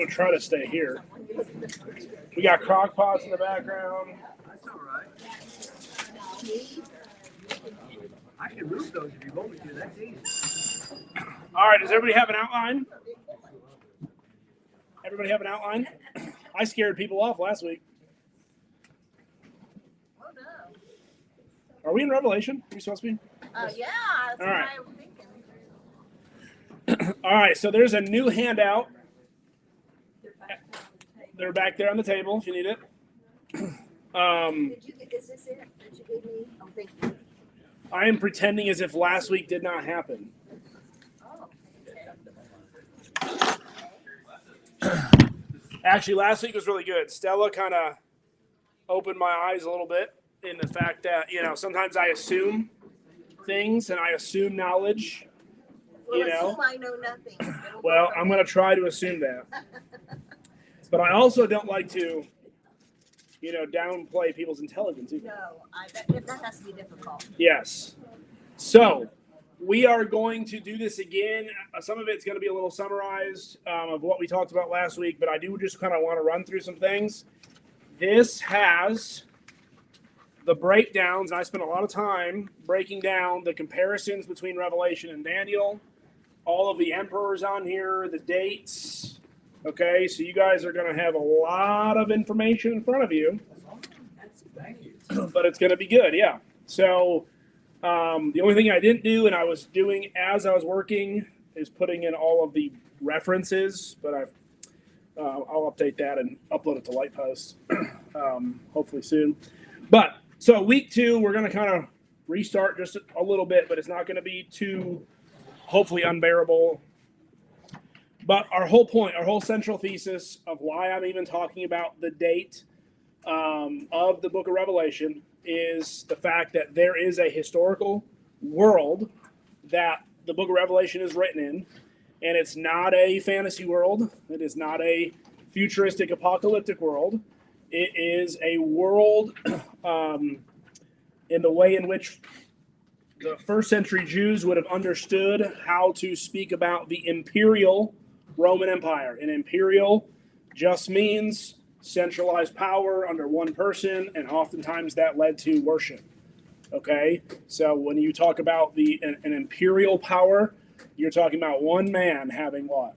going to try to stay here. We got crock pots in the background. That's all right. I can move those if you want me to. That's easy. All right, does everybody have an outline? Everybody have an outline? I scared people off last week. Oh, no. Are we in Revelation? Are we supposed to be? Yeah, that's All what right. I was thinking. All right, so there's a new handout. They're back there on the table if you need it. Is this it that you gave me? Oh, thank you. I am pretending as if last week did not happen. Oh, Actually, last week was really good. Stella kind of opened my eyes a little bit in the fact that, sometimes I assume things and I assume knowledge. well, assume I know nothing. It'll Well, go from I'm going to try to assume that. But I also don't like to, downplay people's intelligence either. No, that has to be difficult. Yes. So we are going to do this again. Some of it's going to be a little summarized of what we talked about last week, but I do just kind of want to run through some things. This has the breakdowns. I spent a lot of time breaking down the comparisons between Revelation and Daniel, all of the emperors on here, the dates. Okay, so you guys are going to have a lot of information in front of you. Thank you. But it's going to be good, yeah. So the only thing I didn't do, and I was doing as I was working, is putting in all of the references. But I'll update that and upload it to Lightpost hopefully soon. But so week 2, we're going to kind of restart just a little bit, but it's not going to be too hopefully unbearable. But our whole point, our whole central thesis of why I'm even talking about the date of the book of Revelation is the fact that there is a historical world that the book of Revelation is written in, and it's not a fantasy world. It is not a futuristic apocalyptic world. It is a world in the way in which the first century Jews would have understood how to speak about the imperial Roman Empire. And imperial just means centralized power under one person, and oftentimes that led to worship. Okay, so when you talk about an imperial power, you're talking about one man having what?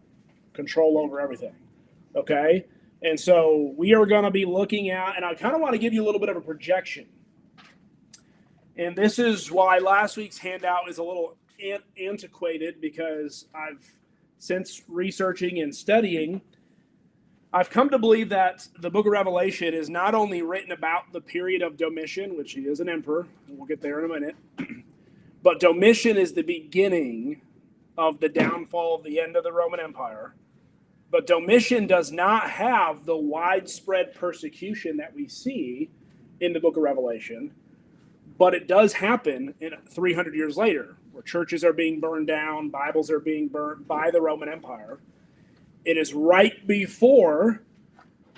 Control over everything. Okay, and so we are going to be looking at, and I kind of want to give you a little bit of a projection. And this is why last week's handout is a little antiquated, because since researching and studying, I've come to believe that the book of Revelation is not only written about the period of Domitian, which he is an emperor, and we'll get there in a minute, but Domitian is the beginning of the downfall of the end of the Roman Empire. But Domitian does not have the widespread persecution that we see in the book of Revelation, but it does happen 300 years later, where churches are being burned down, Bibles are being burnt by the Roman Empire. It is right before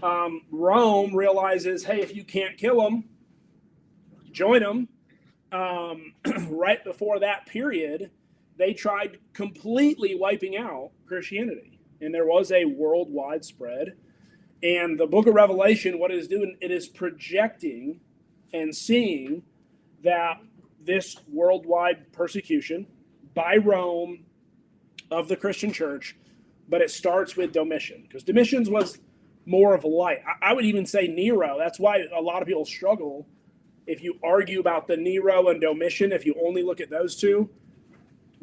Rome realizes, hey, if you can't kill them, join them. Right before that period, they tried completely wiping out Christianity. And there was a worldwide spread. And the book of Revelation, what it is doing, it is projecting and seeing that this worldwide persecution by Rome of the Christian church, but it starts with Domitian, because Domitian's was more of a light. I would even say Nero. That's why a lot of people struggle if you argue about the Nero and Domitian. If you only look at those two,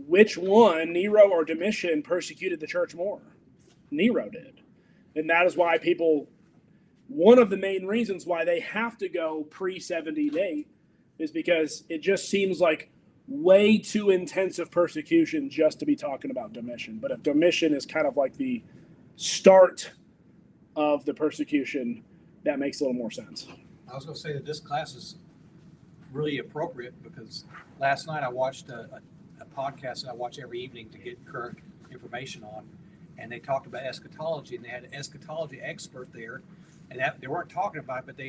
which one, Nero or Domitian, persecuted the church more? Nero did. And that is why one of the main reasons why they have to go pre-70 date is because it just seems like way too intensive persecution just to be talking about Domitian. But if Domitian is kind of like the start of the persecution, that makes a little more sense. I was going to say that this class is really appropriate because last night I watched a podcast that I watch every evening to get current information on, and they talked about eschatology, and they had an eschatology expert there, and they weren't talking about it, but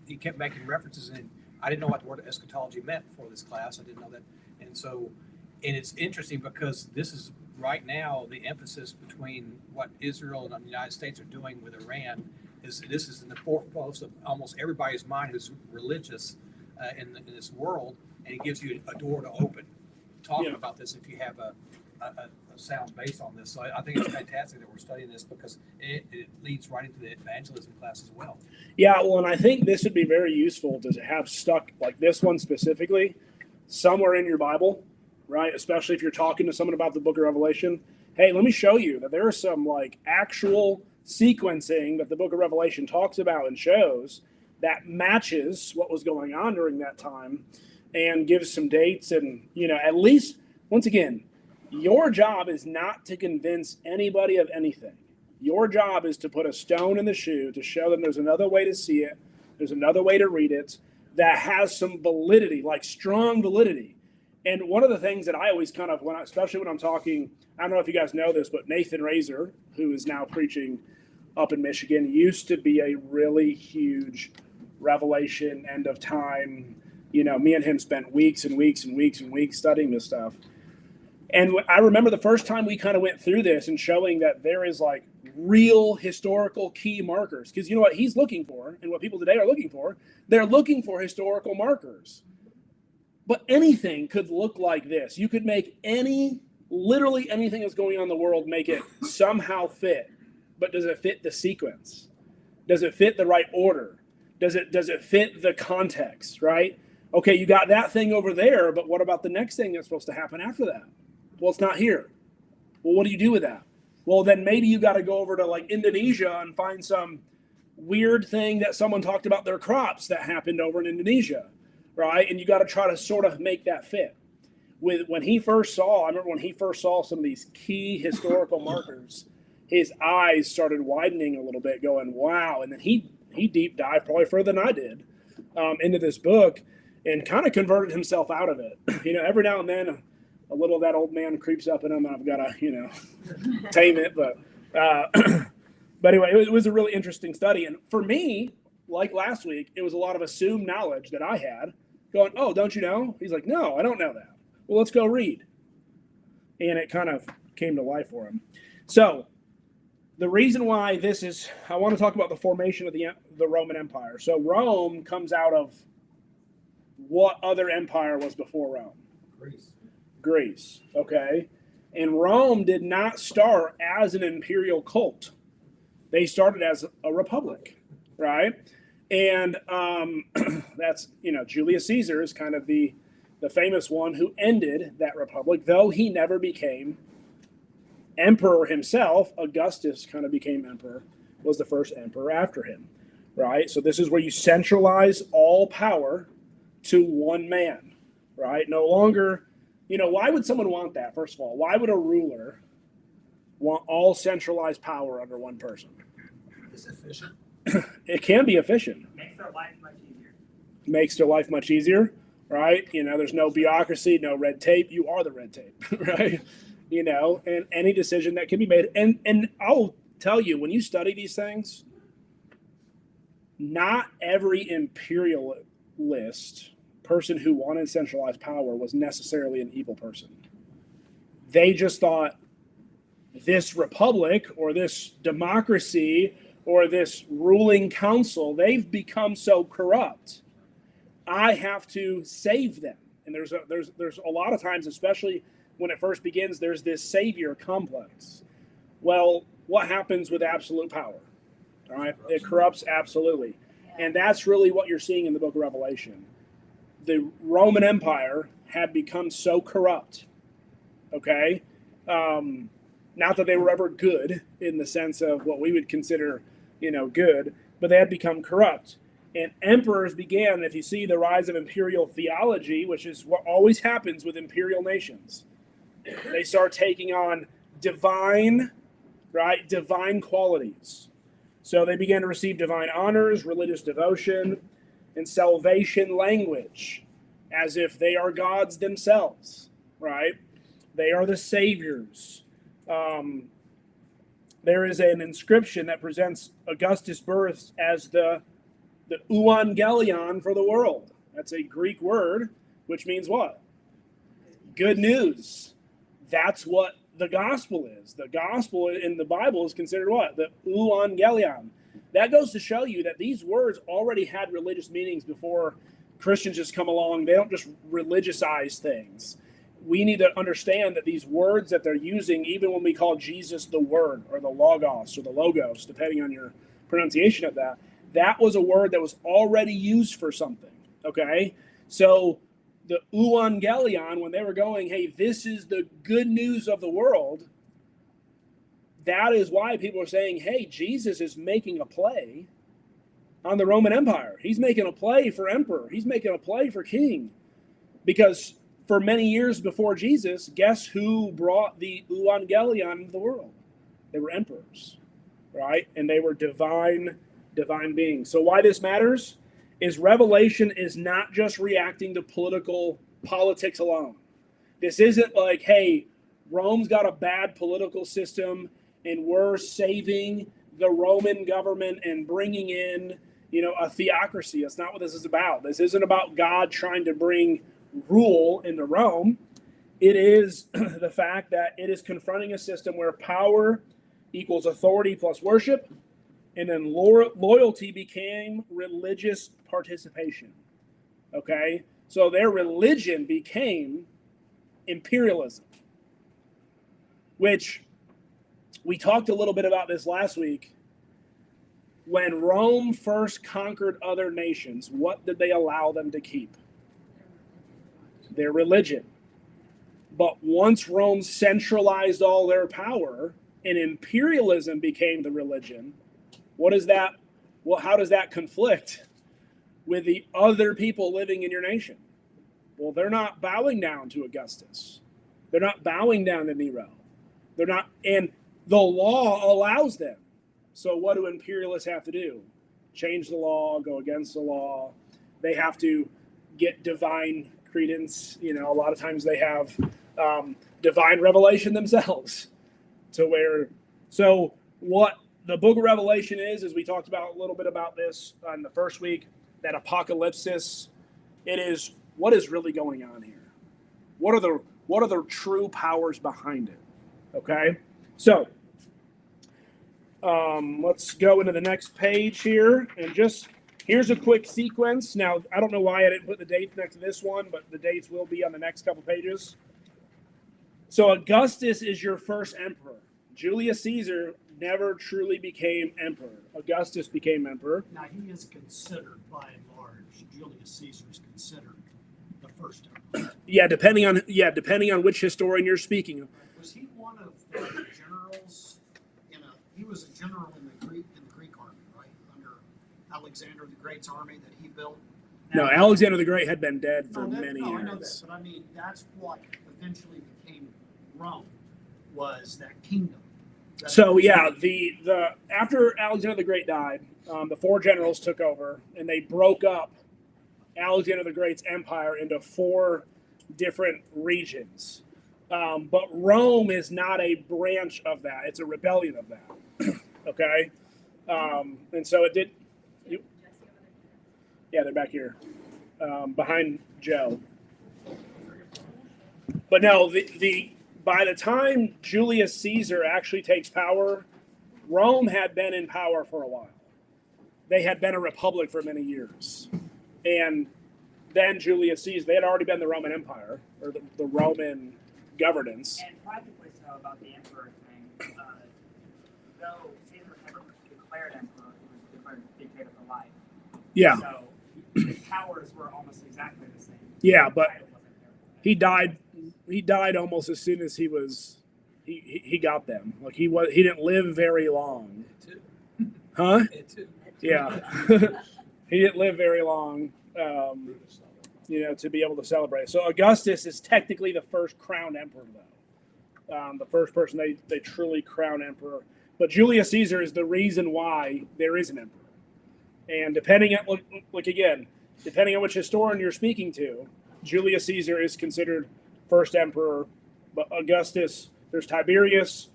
he kept making references, and I didn't know what the word eschatology meant for this class. I didn't know that. And it's interesting because this is right now the emphasis between what Israel and the United States are doing with Iran is this is in the foremost of almost everybody's mind who's religious in this world, and it gives you a door to open. Talking about this if you have a sound base on this. So I think it's fantastic that we're studying this because it leads right into the evangelism class as well. Yeah, well, and I think this would be very useful to have stuck, like this one specifically, somewhere in your Bible, right? Especially if you're talking to someone about the book of Revelation. Hey, let me show you that there is some like actual sequencing that the book of Revelation talks about and shows that matches what was going on during that time and gives some dates. And, you know, at least, once again, your job is not to convince anybody of anything. Your job is to put a stone in the shoe to show them there's another way to see it, there's another way to read it that has some validity, like strong validity. And one of the things that I always kind of, especially when I'm talking, I don't know if you guys know this, but Nathan Razor, who is now preaching up in Michigan, used to be a really huge Revelation, end of time. You know, me and him spent weeks and weeks and weeks and weeks studying this stuff. And I remember the first time we kind of went through this and showing that there is like real historical key markers. Because you know what he's looking for and what people today are looking for? They're looking for historical markers. But anything could look like this. You could make literally anything that's going on in the world, make it somehow fit. But does it fit the sequence? Does it fit the right order? Does it fit the context, right? Okay, you got that thing over there, but what about the next thing that's supposed to happen after that? Well, it's not here. Well, what do you do with that? Well, then maybe you got to go over to like Indonesia and find some weird thing that someone talked about their crops that happened over in Indonesia, right? And you got to try to sort of make that fit. I remember when he first saw some of these key historical markers, his eyes started widening a little bit, going, wow. And then he deep dived probably further than I did into this book and kind of converted himself out of it. You know, every now and then a little of that old man creeps up in him, and I've got to, you know, tame it. But anyway, it was a really interesting study. And for me, like last week, it was a lot of assumed knowledge that I had going, oh, don't you know? He's like, no, I don't know that. Well, let's go read. And it kind of came to life for him. So the reason why I want to talk about the formation of the Roman Empire. So Rome comes out of what other empire was before Rome? Greece, okay? And Rome did not start as an imperial cult. They started as a republic, right? And that's, you know, Julius Caesar is kind of the famous one who ended that republic, though he never became emperor himself. Augustus kind of became emperor, was the first emperor after him, right? So this is where you centralize all power to one man, right? No longer, you know, why would someone want that? First of all, why would a ruler want all centralized power under one person? It's efficient. It can be efficient. Makes their life much easier. Makes their life much easier, right? You know, there's no bureaucracy, no red tape. You are the red tape, right? You know, and any decision that can be made. And I'll tell you, when you study these things, not every imperialist person who wanted centralized power was necessarily an evil person. They just thought this republic or this democracy or this ruling council, they've become so corrupt. I have to save them. And there's a lot of times, especially when it first begins, there's this savior complex. Well, what happens with absolute power? All right, it corrupts absolutely. And that's really what you're seeing in the book of Revelation. The Roman Empire had become so corrupt, okay? Not that they were ever good in the sense of what we would consider, you know, good, but they had become corrupt. And emperors began, if you see the rise of imperial theology, which is what always happens with imperial nations, they start taking on divine qualities. So they began to receive divine honors, religious devotion, and salvation language, as if they are gods themselves, right? They are the saviors. There is an inscription that presents Augustus' birth as the euangelion for the world. That's a Greek word, which means what? Good news. That's what the gospel is. The gospel in the Bible is considered what? The euangelion. That goes to show you that these words already had religious meanings before Christians just come along. They don't just religiousize things. We need to understand that these words that they're using, even when we call Jesus the Word or the Logos or the Logos, depending on your pronunciation of that, that was a word that was already used for something. Okay? So the euangelion, when they were going, hey, this is the good news of the world, that is why people are saying, hey, Jesus is making a play on the Roman Empire. He's making a play for emperor. He's making a play for king. Because for many years before Jesus, guess who brought the euangelion into the world? They were emperors, right? And they were divine beings. So why this matters is Revelation is not just reacting to politics alone. This isn't like, hey, Rome's got a bad political system and we're saving the Roman government and bringing in, a theocracy. That's not what this is about. This isn't about God trying to bring rule into Rome. It is the fact that it is confronting a system where power equals authority plus worship, and then loyalty became religious participation. Okay? So their religion became imperialism, which we talked a little bit about this last week. When Rome first conquered other nations, what did they allow them to keep? Their religion. But once Rome centralized all their power and imperialism became the religion, what is that? Well, how does that conflict with the other people living in your nation? Well, they're not bowing down to Augustus. They're not bowing down to Nero. They're not, and the law allows them. So what do imperialists have to do? Change the law, go against the law. They have to get divine credence. A lot of times they have divine revelation themselves. So what the book of Revelation is we talked about a little bit about this on the first week, that apocalypsis, it is what is really going on here. What are the true powers behind it? Okay? So let's go into the next page here, and here's a quick sequence. Now, I don't know why I didn't put the dates next to this one, but the dates will be on the next couple pages. So Augustus is your first emperor. Julius Caesar never truly became emperor. Augustus became emperor. Now, he is considered, by and large, Julius Caesar is considered the first emperor. Yeah, depending on which historian you're speaking of. Was he one of the generals? He was a general in the Greek army, right? Under Alexander the Great's army that he built. No, Alexander the Great had been dead for many I know years. that, but I mean, that's what eventually became Rome, was that kingdom. So yeah, the after Alexander the Great died, the four generals took over, and they broke up Alexander the Great's empire into four different regions. But Rome is not a branch of that; it's a rebellion of that. Okay, and so it did. Yeah, they're back here, behind Joe. But no, by the time Julius Caesar actually takes power, Rome had been in power for a while. They had been a republic for many years. And then Julius Caesar, they had already been the Roman Empire, or the Roman governance. And practically so about the emperor thing, though Caesar was never declared emperor, he was declared dictator for life. Yeah. So his powers were almost exactly the same. Yeah, but The title wasn't there. he died. He died almost as soon as he got them. Like he didn't live very long. Huh? Yeah. He didn't live very long, to be able to celebrate. So Augustus is technically the first crowned emperor, though. The first person they truly crown emperor. But Julius Caesar is the reason why there is an emperor. And depending on which historian you're speaking to, Julius Caesar is considered first emperor. But Augustus, there's Tiberius,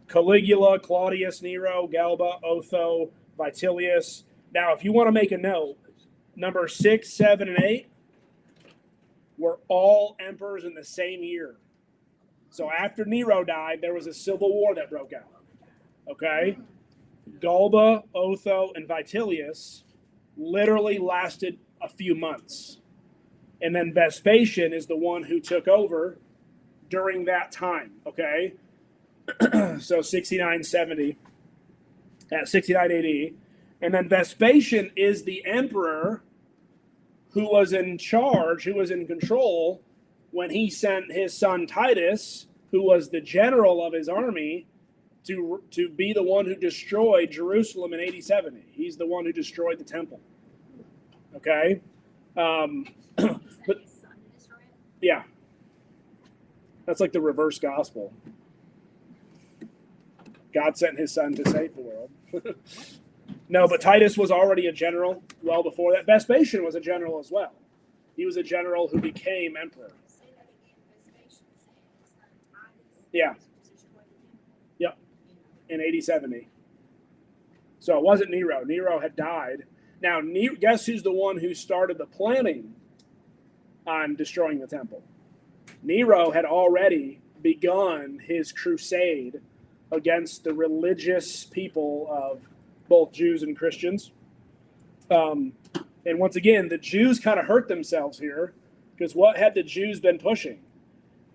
Caligula, Claudius, Nero, Galba, Otho, Vitellius. Now, if you want to make a note, number 6, 7, and 8 were all emperors in the same year. So after Nero died, there was a civil war that broke out. Okay? Galba, Otho, and Vitellius literally lasted a few months. And then Vespasian is the one who took over during that time. Okay? So 69 AD. And then Vespasian is the emperor who was in charge, who was in control when he sent his son Titus, who was the general of his army, to be the one who destroyed Jerusalem in AD 70. He's the one who destroyed the temple. Okay? But yeah. That's like the reverse gospel. God sent his son to save the world. No, but Titus was already a general well before that. Vespasian was a general as well. He was a general who became emperor. Yeah. Yep. In AD 70. So it wasn't Nero. Nero had died. Now, guess who's the one who started the planning on destroying the temple? Nero had already begun his crusade against the religious people of both Jews and Christians. And once again, the Jews kind of hurt themselves here, because what had the Jews been pushing?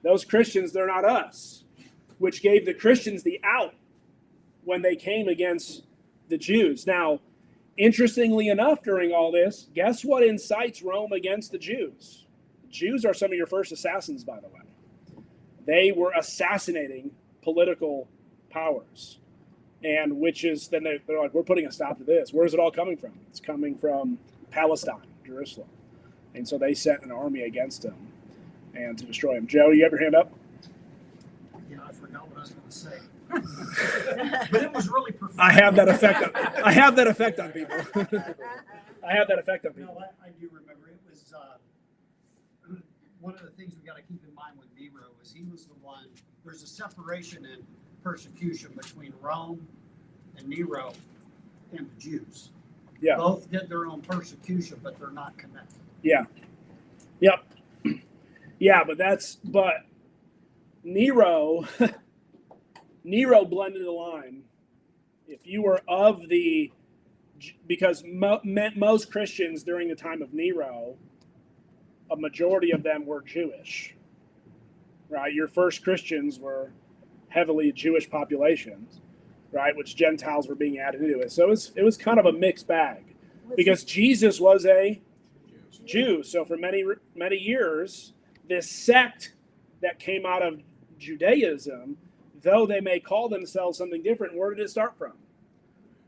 Those Christians, they're not us, which gave the Christians the out when they came against the Jews. Now, interestingly enough, during all this, guess what incites Rome against the Jews? The Jews are some of your first assassins, by the way. They were assassinating political powers. And which is, then they're like, we're putting a stop to this. Where is it all coming from? It's coming from Palestine, Jerusalem. And so they sent an army against them and to destroy him. Joe, you have your hand up? Yeah, I forgot what I was going to say. But it was really profound. I have that effect on people. I have that effect on people. No, I do remember. It was one of the things we got to keep in mind with Nero is he was the one. There's a separation in persecution between Rome and Nero and the Jews. Yeah. Both did their own persecution, but they're not connected. Yeah. Yep. Yeah, but Nero blended the line. If you were of because most Christians during the time of Nero, a majority of them were Jewish, right? Your first Christians were heavily Jewish populations, right? Which Gentiles were being added into it. So it was kind of a mixed bag because Jesus was a Jew. So for many years, this sect that came out of Judaism, though they may call themselves something different, where did it start from?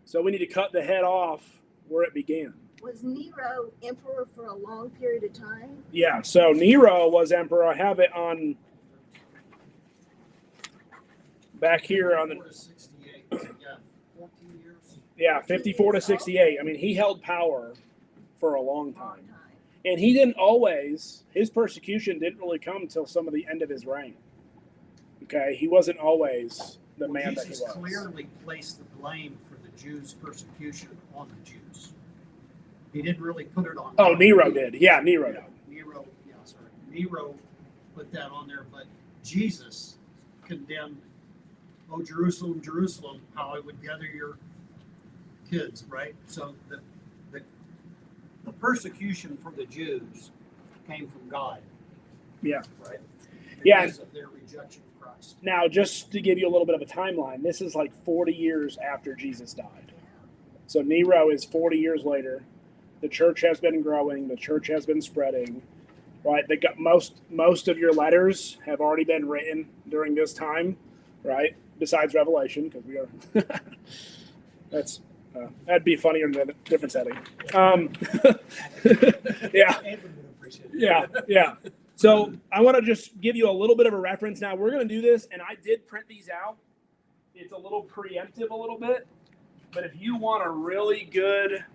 So we need to cut the head off where it began. Was Nero emperor for a long period of time? Yeah, so Nero was emperor. I have it on back here on the 54 to 68. Yeah, 14 years. yeah 54 to 68. I mean, he held power for a long time. And he didn't always, his persecution didn't really come until some of the end of his reign. Okay, he wasn't always the man that he Jesus was. clearly placed the blame for the Jews' persecution on the Jews. He didn't really put it on. Oh, God. Nero did. Yeah, Nero did. Nero put that on there, but Jesus condemned, "Oh, Jerusalem, Jerusalem, how I would gather your kids," right? So the persecution for the Jews came from God. Yeah. Right? Yeah. Because of their rejection of Christ. Now, just to give you a little bit of a timeline, this is like 40 years after Jesus died. So Nero is 40 years later. The church has been growing. The church has been spreading. Right? They got most of your letters have already been written during this time, right? Besides Revelation, because we are. That'd be funnier in a different setting. Yeah. So I want to just give you a little bit of a reference. Now we're going to do this, and I did print these out. It's a little preemptive, a little bit, but if you want a really good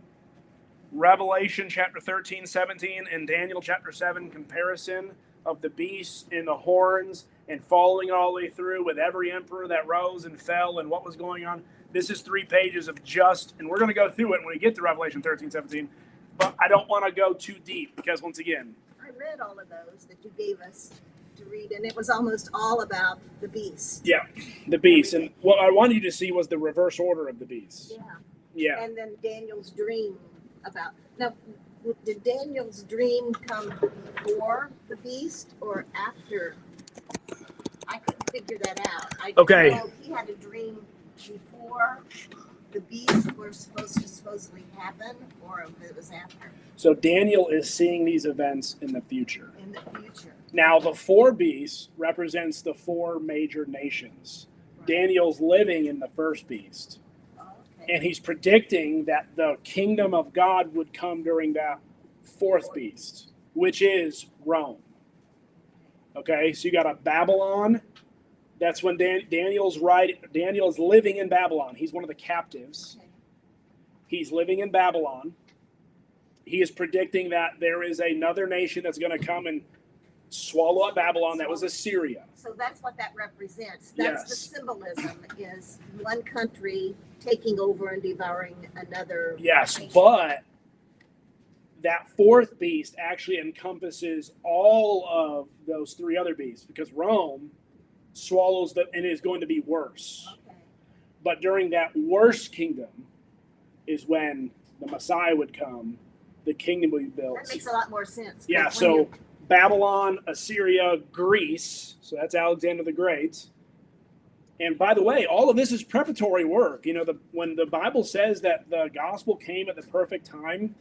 Revelation chapter 13, 17, and Daniel chapter 7 comparison of the beast and the horns and following it all the way through with every emperor that rose and fell and what was going on. This is 3 pages of and we're going to go through it when we get to Revelation 13, 17, but I don't want to go too deep because once again, I read all of those that you gave us to read, and it was almost all about the beast. Yeah, the beast. And what I wanted you to see was the reverse order of the beast. Yeah. Yeah. And then Daniel's dream about. Now, did Daniel's dream come before the beast or after? I couldn't figure that out. I didn't Okay. know if he had a dream before the beasts were supposed to supposedly happen, or if it was after, So Daniel is seeing these events in the future. in the future. Now, the four beasts represents the four major nations. Daniel's living in the first beast, Okay. and he's predicting that the kingdom of God would come during that fourth beast, which is Rome. Okay, so you got a Babylon. That's when Daniel's living in Babylon. He's one of the captives. Okay. He's living in Babylon. He is predicting that there is another nation that's going to come and swallow up Babylon. That was Assyria. So that's what that represents. That's the Yes. symbolism, is one country taking over and devouring another. Yes, nation. but that fourth beast actually encompasses all of those three other beasts, because Rome swallows them and is going to be worse. Okay. But during that worst kingdom is when the Messiah would come, the kingdom would be built. That makes a lot more sense. 'cause Yeah, when so you- Babylon, Assyria, Greece, so that's Alexander the Great. And by the way, all of this is preparatory work. You know, when the Bible says that the gospel came at the perfect time,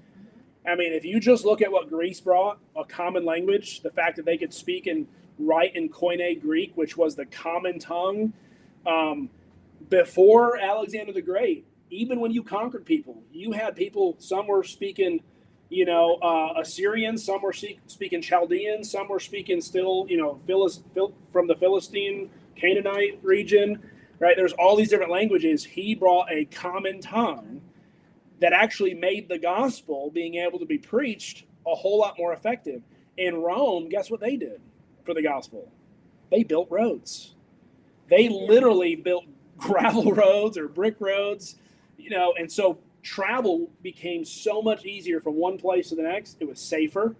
I mean, if you just look at what Greece brought, a common language, the fact that they could speak and write in Koine Greek, which was the common tongue, before Alexander the Great, even when you conquered people, you had people, some were speaking, Assyrian, some were speaking Chaldean, some were speaking still, from the Philistine, Canaanite region, right? There's all these different languages. He brought a common tongue that actually made the gospel being able to be preached a whole lot more effective. In Rome, guess what they did for the gospel? They built roads. They literally built gravel roads or brick roads, and so travel became so much easier from one place to the next. It was safer.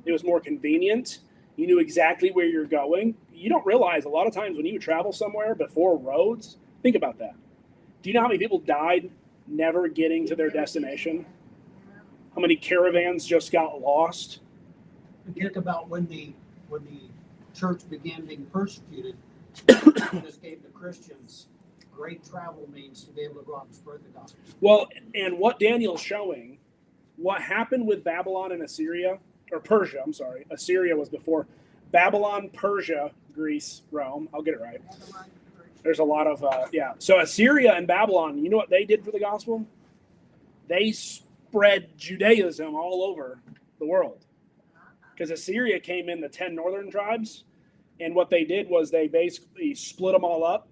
It was more convenient. You knew exactly where you're going. You don't realize a lot of times when you travel somewhere before roads, think about that. Do you know how many people died never getting to their destination? How many caravans just got lost? Think about when the church began being persecuted, this gave the Christians great travel means to be able to go out and spread the gospel. Well, and what Daniel's showing, what happened with Babylon and Assyria, or Persia, I'm sorry. Assyria was before. Babylon, Persia, Greece, Rome. I'll get it right. Babylon, Persia. There's a lot of, So Assyria and Babylon, you know what they did for the gospel? They spread Judaism all over the world. Because Assyria came in the 10 northern tribes, and what they did was they basically split them all up,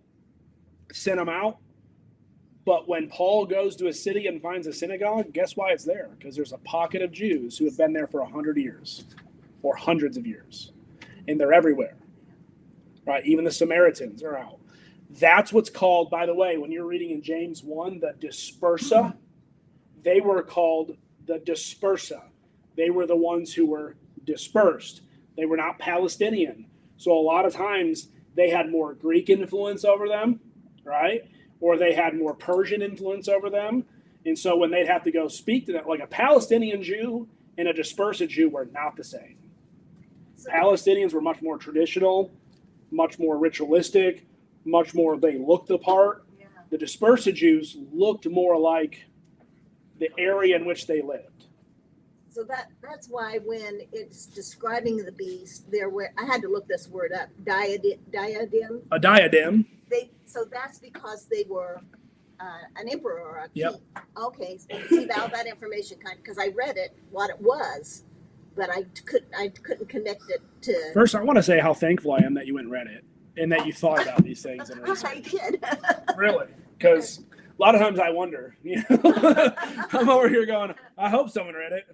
sent them out. But when Paul goes to a city and finds a synagogue, guess why it's there? Because there's a pocket of Jews who have been there for 100 years or hundreds of years, and they're everywhere, right? Even the Samaritans are out. That's what's called, by the way, when you're reading in James 1, the dispersa, they were called the dispersa. They were the ones who were dispersed. They were not Palestinian. So a lot of times they had more Greek influence over them, right? Or they had more Persian influence over them. And so when they'd have to go speak to them, like a Palestinian Jew and a dispersed Jew were not the same. So- Palestinians were much more traditional, much more ritualistic, much more, they looked the part. Yeah. The dispersed Jews looked more like the area in which they lived. So that's why when it's describing the beast, I had to look this word up, diadem. A diadem. So that's because they were an emperor or a king. Yep. Okay, so see all that information because I read it, what it was, but I couldn't connect it to. First, I want to say how thankful I am that you went and read it and that you thought about these things and I research. did. Really, because a lot of times I wonder. I'm over here going, I hope someone read it.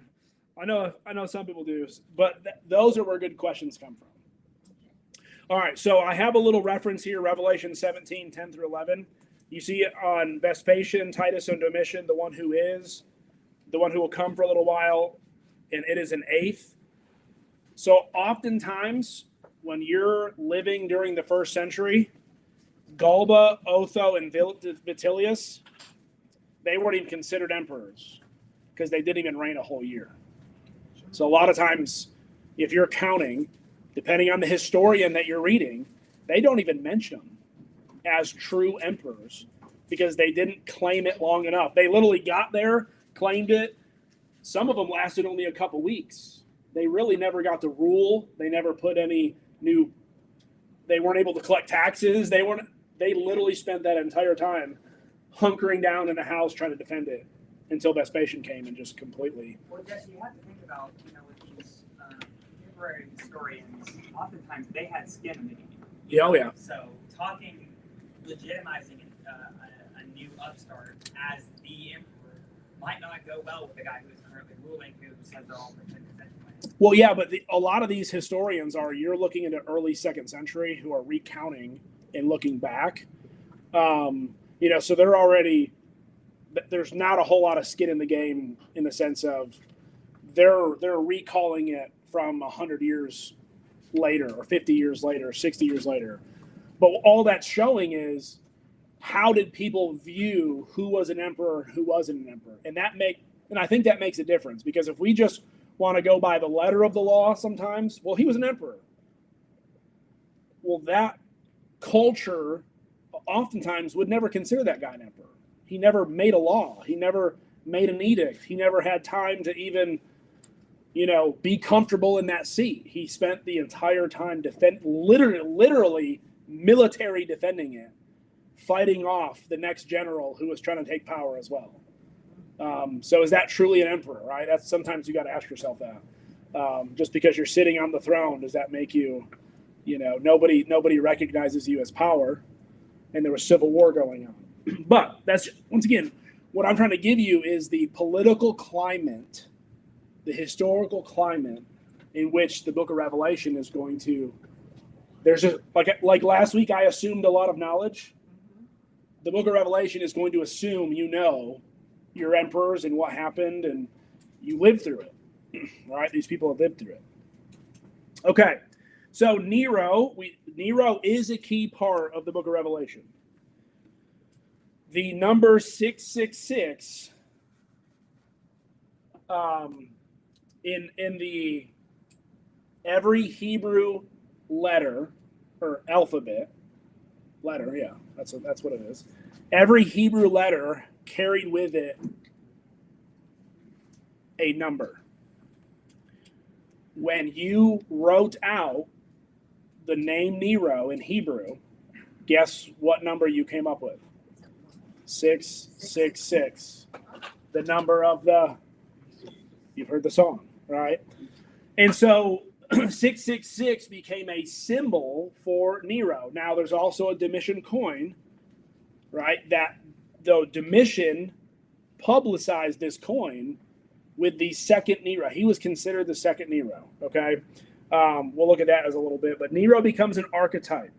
I know some people do, but those are where good questions come from. All right, so I have a little reference here, Revelation 17, 10 through 11. You see it on Vespasian, Titus, and Domitian, the one who will come for a little while, and it is an eighth. So oftentimes when you're living during the first century, Galba, Otho, and Vitellius, they weren't even considered emperors because they didn't even reign a whole year. So a lot of times, if you're counting, depending on the historian that you're reading, they don't even mention them as true emperors because they didn't claim it long enough. They literally got there, claimed it. Some of them lasted only a couple weeks. They really never got to rule. They never put any new. They weren't able to collect taxes. They literally spent that entire time hunkering down in a house trying to defend it until Vespasian came and just completely. Well, Jesse, you have to think about, with these contemporary historians, oftentimes they had skin in the game. Yeah, oh yeah. So legitimizing a new upstart as the emperor might not go well with the guy who is currently ruling, who says they're all pretenders anyway. Well, yeah, but a lot of these historians you're looking into early 2nd century who are recounting and looking back. So they're already, there's not a whole lot of skin in the game in the sense of they're recalling it from 100 years later or 50 years later, 60 years later. But all that's showing is how did people view who was an emperor and who wasn't an emperor. And I think that makes a difference because if we just want to go by the letter of the law sometimes, well, he was an emperor. Well, that culture oftentimes would never consider that guy an emperor. He never made a law. He never made an edict. He never had time to even, be comfortable in that seat. He spent the entire time literally military defending it, fighting off the next general who was trying to take power as well. So is that truly an emperor, right? That's sometimes you got to ask yourself that. Just because you're sitting on the throne, does that make you, nobody recognizes you as power, and there was civil war going on. But that's, once again, what I'm trying to give you is the political climate, the historical climate in which the book of Revelation is going to, there's a, like last week, I assumed a lot of knowledge. The book of Revelation is going to assume your emperors and what happened, and you lived through it, right? These people have lived through it. Okay, so Nero is a key part of the book of Revelation. The number 666 in the every Hebrew letter or alphabet letter, yeah, that's what it is. Every Hebrew letter carried with it a number. When you wrote out the name Nero in Hebrew, guess what number you came up with? 666. The number of you've heard the song, right? And so 666 became a symbol for Nero. Now there's also a Domitian coin, right? That though Domitian publicized this coin with the second Nero. He was considered the second Nero, okay? We'll look at that as a little bit, but Nero becomes an archetype.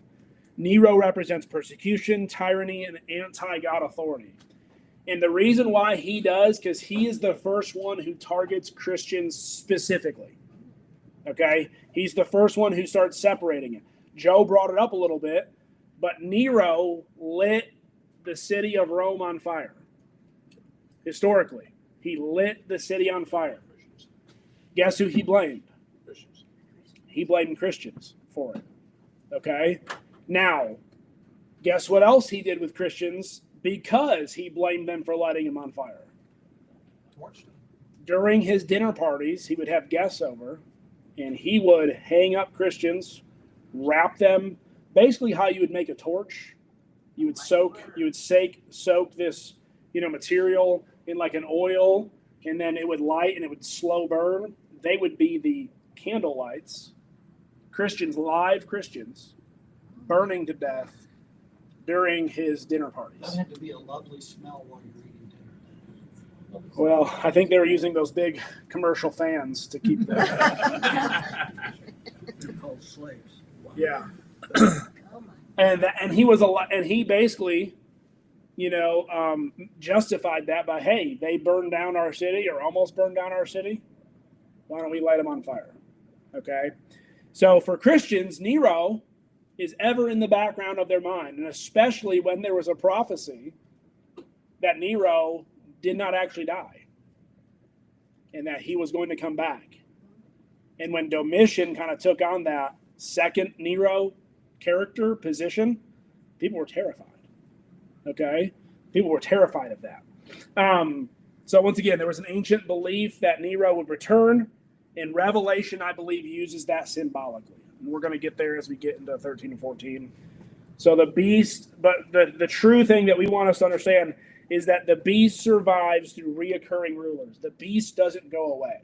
Nero represents persecution, tyranny, and anti-God authority. And the reason why he does, because he is the first one who targets Christians specifically, okay? He's the first one who starts separating it. Joe brought it up a little bit, but Nero lit the city of Rome on fire. Historically, he lit the city on fire. Guess who he blamed? Christians. He blamed Christians for it. Okay? Now, guess what else he did with Christians because he blamed them for lighting him on fire? Torched them. During his dinner parties, he would have guests over, and he would hang up Christians, wrap them, basically how you would make a torch. You would soak this, material in like an oil, and then it would light and it would slow burn. They would be the candle lights, live Christians, burning to death during his dinner parties. That had to be a lovely smell while you're eating dinner. Well, I think they were using those big commercial fans to keep them. They're called slaves. Yeah. Oh my. And he basically, justified that by, hey, they burned down our city or almost burned down our city. Why don't we light them on fire? Okay. So for Christians, Nero is ever in the background of their mind, and especially when there was a prophecy that Nero did not actually die and that he was going to come back. And when Domitian kind of took on that second Nero character position, people were terrified. Okay? People were terrified of that. So once again, there was an ancient belief that Nero would return, and Revelation, I believe, uses that symbolically. And we're going to get there as we get into 13 and 14. So the beast, but the true thing that we want us to understand is that the beast survives through reoccurring rulers. The beast doesn't go away.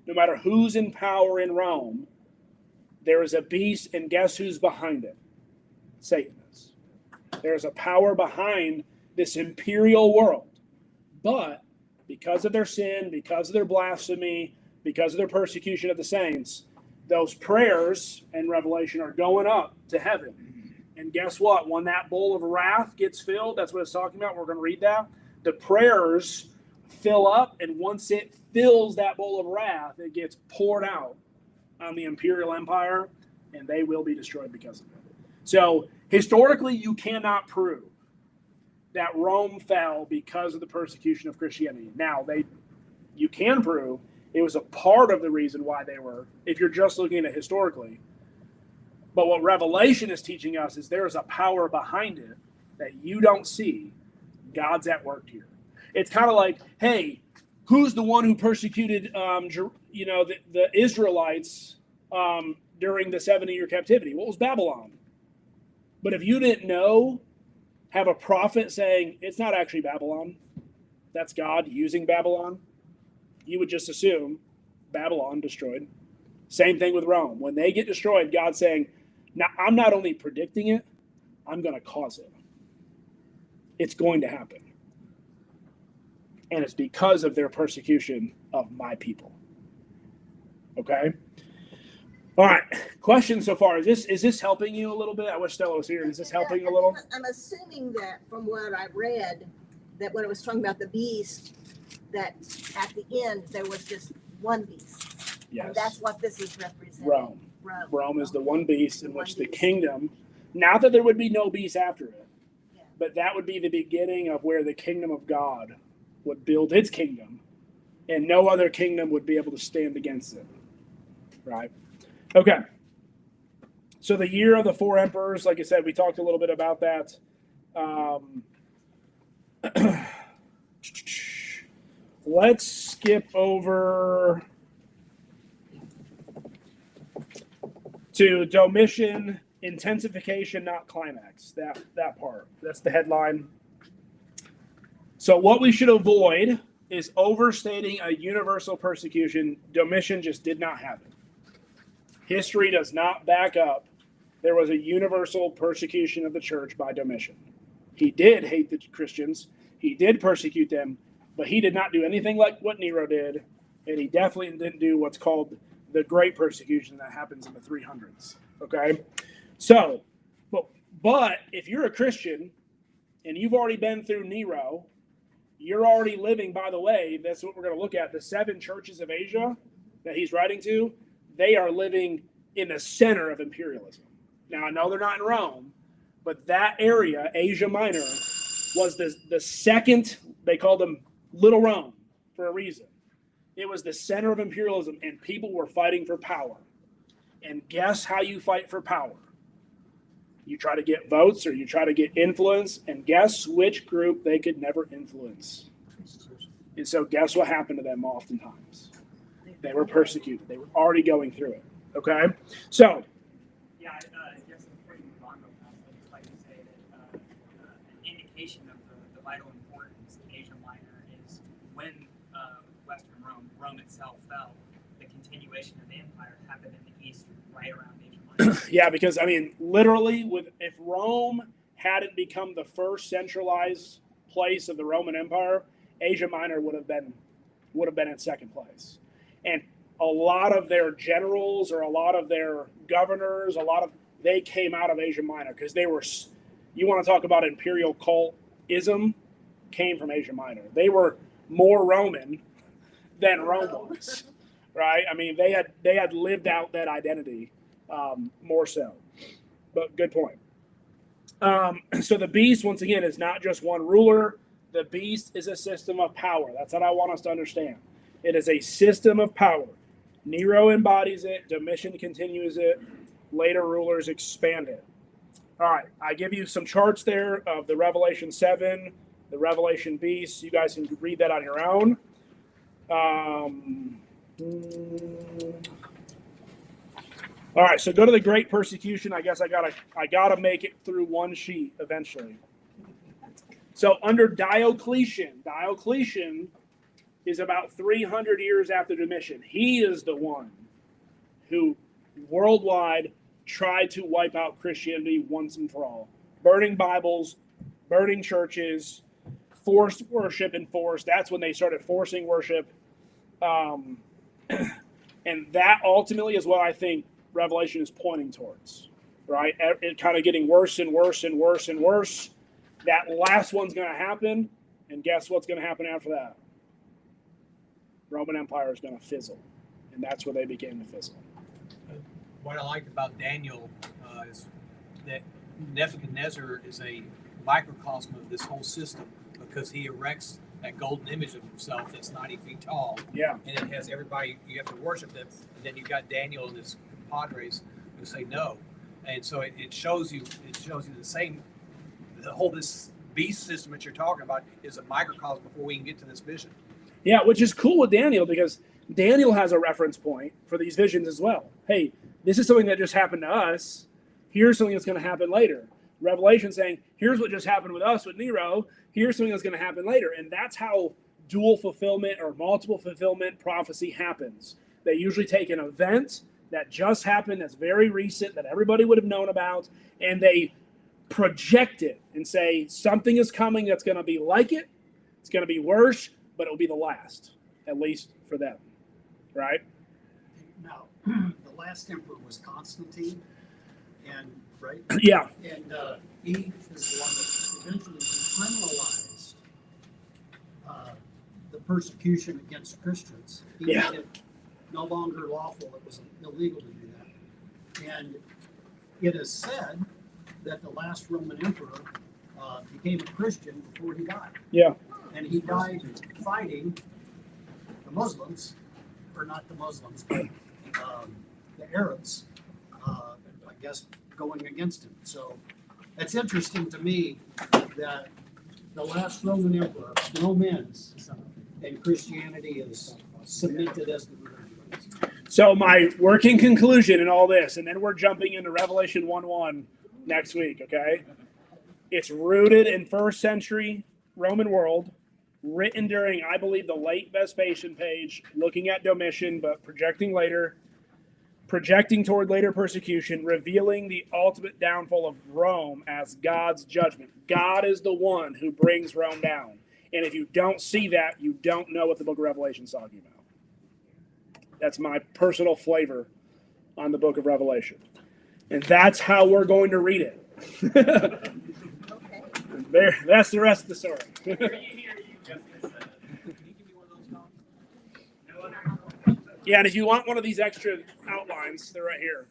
No matter who's in power in Rome, there is a beast, and guess who's behind it? Satan is. There is a power behind this imperial world. But because of their sin, because of their blasphemy, because of their persecution of the saints, those prayers in Revelation are going up to heaven. And guess what? When that bowl of wrath gets filled, that's what it's talking about. We're going to read that. The prayers fill up, and once it fills that bowl of wrath, it gets poured out on the imperial empire, and they will be destroyed because of it. So historically, you cannot prove that Rome fell because of the persecution of Christianity. Now, you can prove it was a part of the reason why they were, if you're just looking at it historically. But what Revelation is teaching us is there is a power behind it that you don't see. God's at work here. It's kind of like, hey, who's the one who persecuted, the Israelites during the 70-year captivity? Well, it was Babylon. But if you didn't know, have a prophet saying it's not actually Babylon, that's God using Babylon, you would just assume Babylon destroyed. Same thing with Rome. When they get destroyed, God's saying, now I'm not only predicting it, I'm going to cause it. It's going to happen. And it's because of their persecution of my people. Okay? All right. Question so far. Is this helping you a little bit? I wish Stella was here. Is this helping a little? I'm assuming that from what I read, that when it was talking about the beast, that at the end there was just one beast. Yes. And that's what this is representing. Rome. Rome is the one beast in which the kingdom, not that there would be no beast after it, but that would be the beginning of where the kingdom of God would build its kingdom, and no other kingdom would be able to stand against it. Right? Okay. So the year of the four emperors, like I said, we talked a little bit about that. Let's skip over to Domitian, intensification, not climax. That part. That's the headline. So what we should avoid is overstating a universal persecution. Domitian just did not have it. History does not back up there was a universal persecution of the church by Domitian. He did hate the Christians. He did persecute them, but he did not do anything like what Nero did, and he definitely didn't do what's called the Great Persecution that happens in the 300s. Okay? So, but if you're a Christian and you've already been through Nero, you're already living, by the way, that's what we're going to look at. The 7 churches of Asia that he's writing to, they are living in the center of imperialism. Now, I know they're not in Rome, but that area, Asia Minor, was the second, they called them Little Rome for a reason. It was the center of imperialism, and people were fighting for power. And guess how you fight for power? You try to get votes or you try to get influence, and guess which group they could never influence? And so guess what happened to them oftentimes? They were persecuted. They were already going through it. Okay? So, yeah, I guess before you move on, I'd just like to say that an indication of the vital importance of Asia Minor is when Western Rome itself fell, the continuation of the empire happened in the east, right around Asia Minor. Yeah, because I mean, literally, if Rome hadn't become the first centralized place of the Roman Empire, Asia Minor would have been in second place. And a lot of their generals or a lot of their governors, they came out of Asia Minor because they were, you want to talk about imperial cultism, came from Asia Minor. They were more Roman than Rome was, right? I mean, they had lived out that identity more so. But good point. So the beast, once again, is not just one ruler. The beast is a system of power. That's what I want us to understand. It is a system of power. Nero embodies it. Domitian continues it. Later rulers expand it. All right, I give you some charts there of the Revelation 7, the Revelation beast. You guys can read that on your own. All right, so go to the Great Persecution. I guess I gotta make it through one sheet eventually. So under Diocletian is about 300 years after Domitian. He is the one who worldwide tried to wipe out Christianity once and for all. Burning Bibles, burning churches, forced worship enforced. That's when they started forcing worship. And that ultimately is what I think Revelation is pointing towards, right? It kind of getting worse and worse and worse and worse. That last one's going to happen. And guess what's going to happen after that? Roman Empire is going to fizzle. And that's where they began to fizzle. What I liked about Daniel is that Nebuchadnezzar is a microcosm of this whole system because he erects that golden image of himself that's 90 feet tall. Yeah. And it has everybody, you have to worship them. And then you've got Daniel and his compadres who say no. And so it shows you this beast system that you're talking about is a microcosm before we can get to this vision. Yeah, which is cool with Daniel because Daniel has a reference point for these visions as well. Hey, this is something that just happened to us. Here's something that's going to happen later. Revelation saying, here's what just happened with us with Nero. Here's something that's going to happen later. And that's how dual fulfillment or multiple fulfillment prophecy happens. They usually take an event that just happened, that's very recent, that everybody would have known about, and they project it and say something is coming that's going to be like it. It's going to be worse, but it'll be the last, at least for them. Right? Now, the last emperor was Constantine, and right? Yeah. And he is the one that eventually decriminalized the persecution against Christians. He made it no longer lawful; it was illegal to do that. And it is said that the last Roman emperor became a Christian before he died. Yeah. And he died fighting the Muslims, or not the Muslims, but the Arabs, I guess, going against him. So it's interesting to me that the last Roman emperor, Rome ends, and Christianity is cemented as the religion. So my working conclusion in all this, and then we're jumping into Revelation 1:1 next week, okay? It's rooted in first century Roman world, written during, I believe, the late Vespasian page, looking at Domitian, but projecting toward later persecution, revealing the ultimate downfall of Rome as God's judgment. God is the one who brings Rome down. And if you don't see that, you don't know what the book of Revelation is talking about. That's my personal flavor on the book of Revelation. And that's how we're going to read it. Okay. There, that's the rest of the story. Yeah, and if you want one of these extra outlines, they're right here.